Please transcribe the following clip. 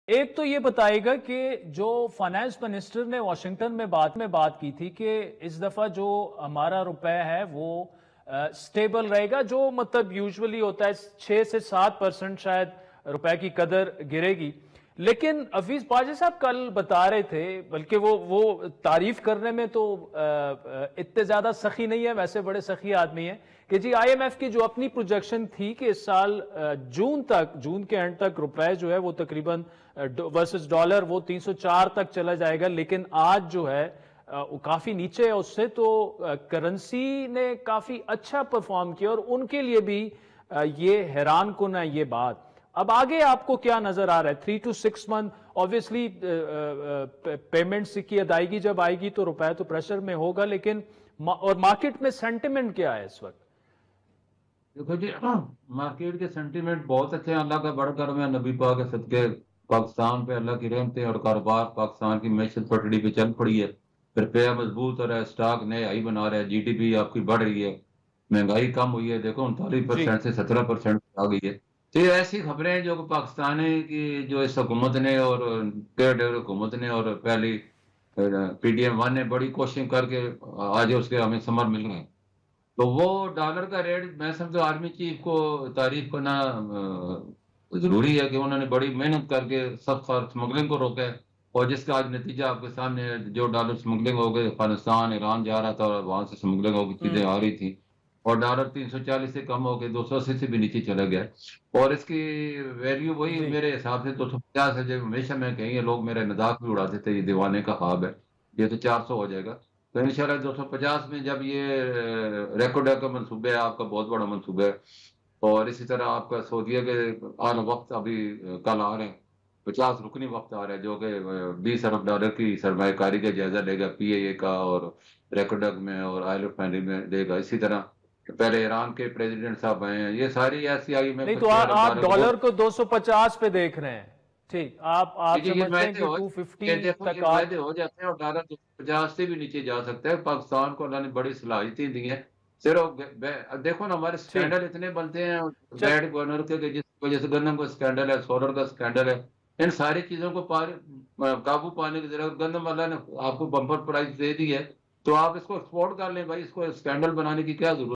ایک تو یہ بتائے گا کہ جو فائنانس منسٹر نے واشنگٹن میں بات کی تھی کہ اس دفعہ جو ہمارا روپے ہے وہ سٹیبل رہے گا، جو مطلب یوزولی ہوتا ہے 6 سے 7% شاید روپے کی قدر گرے گی. لیکن حفیظ باجی صاحب کل بتا رہے تھے، بلکہ وہ تعریف کرنے میں تو اتنے زیادہ سخی نہیں ہے، ویسے بڑے سخی آدمی ہیں، کہ جی آئی ایم ایف کی جو اپنی پروجیکشن تھی کہ اس سال جون کے اینڈ تک روپے جو ہے وہ تقریباً ورسز ڈالر وہ 304 تک چلا جائے گا، لیکن آج جو ہے وہ کافی نیچے ہے اس سے. تو کرنسی نے کافی اچھا پرفارم کیا اور ان کے لیے بھی یہ حیران کن ہے یہ بات. اب آگے آپ کو کیا نظر آ رہا ہے؟ 3 to 6 month obviously پیمنٹس کی ادائیگی جب آئے گی تو روپے تو پریشر میں ہوگا، لیکن اور مارکیٹ میں سینٹیمنٹ کیا ہے اس وقت؟ دیکھو جی، مارکیٹ کے سینٹیمنٹ بہت اچھے ہیں، اللہ کا بڑا کرم ہے، نبی پاک کے صدقے پاکستان پہ اللہ کی رحمتیں اور کاروبار پاکستان کی معیشت پٹڑی پہ چل پڑی ہے. روپیہ مضبوط ہو رہا ہے، اسٹاک نئے ہائی بنا رہا ہے، جی ڈی پی آپ کی بڑھ رہی ہے، مہنگائی کم ہوئی ہے، دیکھو 39% جی سے 17% آ گئی ہے. تو یہ ایسی خبریں ہیں جو کہ پاکستان کی جو اس حکومت نے اور حکومت نے اور پہلی پی ڈی ایم 1 نے بڑی کوشش کر کے آج اس کے ہمیں ثمر مل رہے ہیں. تو وہ ڈالر کا ریٹ میں سمجھتا ہوں آرمی چیف کو تعریف کرنا ضروری ہے کہ انہوں نے بڑی محنت کر کے سخت اسمگلنگ کو روکا ہے. اور جس کا آج نتیجہ آپ کے سامنے ہے، جو ڈالر اسمگلنگ ہو گئے، افغانستان ایران جا رہا تھا اور وہاں سے اسمگلنگ ہو گئی چیزیں آ رہی تھیں، اور ڈالر 340 سے کم ہو کے 280 سے بھی نیچے چلا گیا. اور اس کی ویلیو وہی جی میرے حساب سے 250 ہے. جو ہمیشہ میں کہیں لوگ میرے مذاق بھی اڑاتے تھے، یہ دیوانے کا خواب ہے، یہ تو 400 ہو جائے گا. تو انشاءاللہ 250 میں جب یہ ریکارڈ کا منصوبہ ہے، آپ کا بہت بڑا منصوبہ ہے. اور اسی طرح آپ کا سعودیہ کے آن وقت ابھی کل آ رہے ہیں 50 رکنی وقت آ رہا ہے، جو کہ 20 ارب ڈالر کی سرمایہ کاری کا جائزہ لے گا، پی اے اے کا اور ریکوڈک میں اور آئل آف مین میں لے گا. اسی طرح پہلے ایران کے پریزیڈنٹ صاحب آئے ہیں، یہ ساری ایسی آئی میں نہیں تو 25 ارب آپ ڈالر کا بہت. ڈالر کو 250 پہ دیکھ رہے ہیں. ٹھیک، جی آپ جی، یہ سمجھتے ہیں معاہدے کہ ہو یہ 250 دیکھو تک یہ آپ؟ معاہدے ہو جاتے ہیں اور ڈالر 250 سے بھی نیچے جا سکتا ہے. پاکستان کو اللہ نے بڑی صلاحیتیں دی ہیں. صرف دیکھو نا، ہمارے ٹھیک. سکینڈل اتنے بنتے ہیں چل بیڈ گورنر کے کہ جس وجہ سے گندم کا سکینڈل ہے، سولر کا سکینڈل ہے. ان ساری چیزوں کو قابو پانے کی ضرورت. گندم اللہ نے آپ کو بمپر پرائز دے دی ہے، تو آپ اس کو ایکسپورٹ کر لیں بھائی، اس کو سکینڈل بنانے کی کیا ضرورت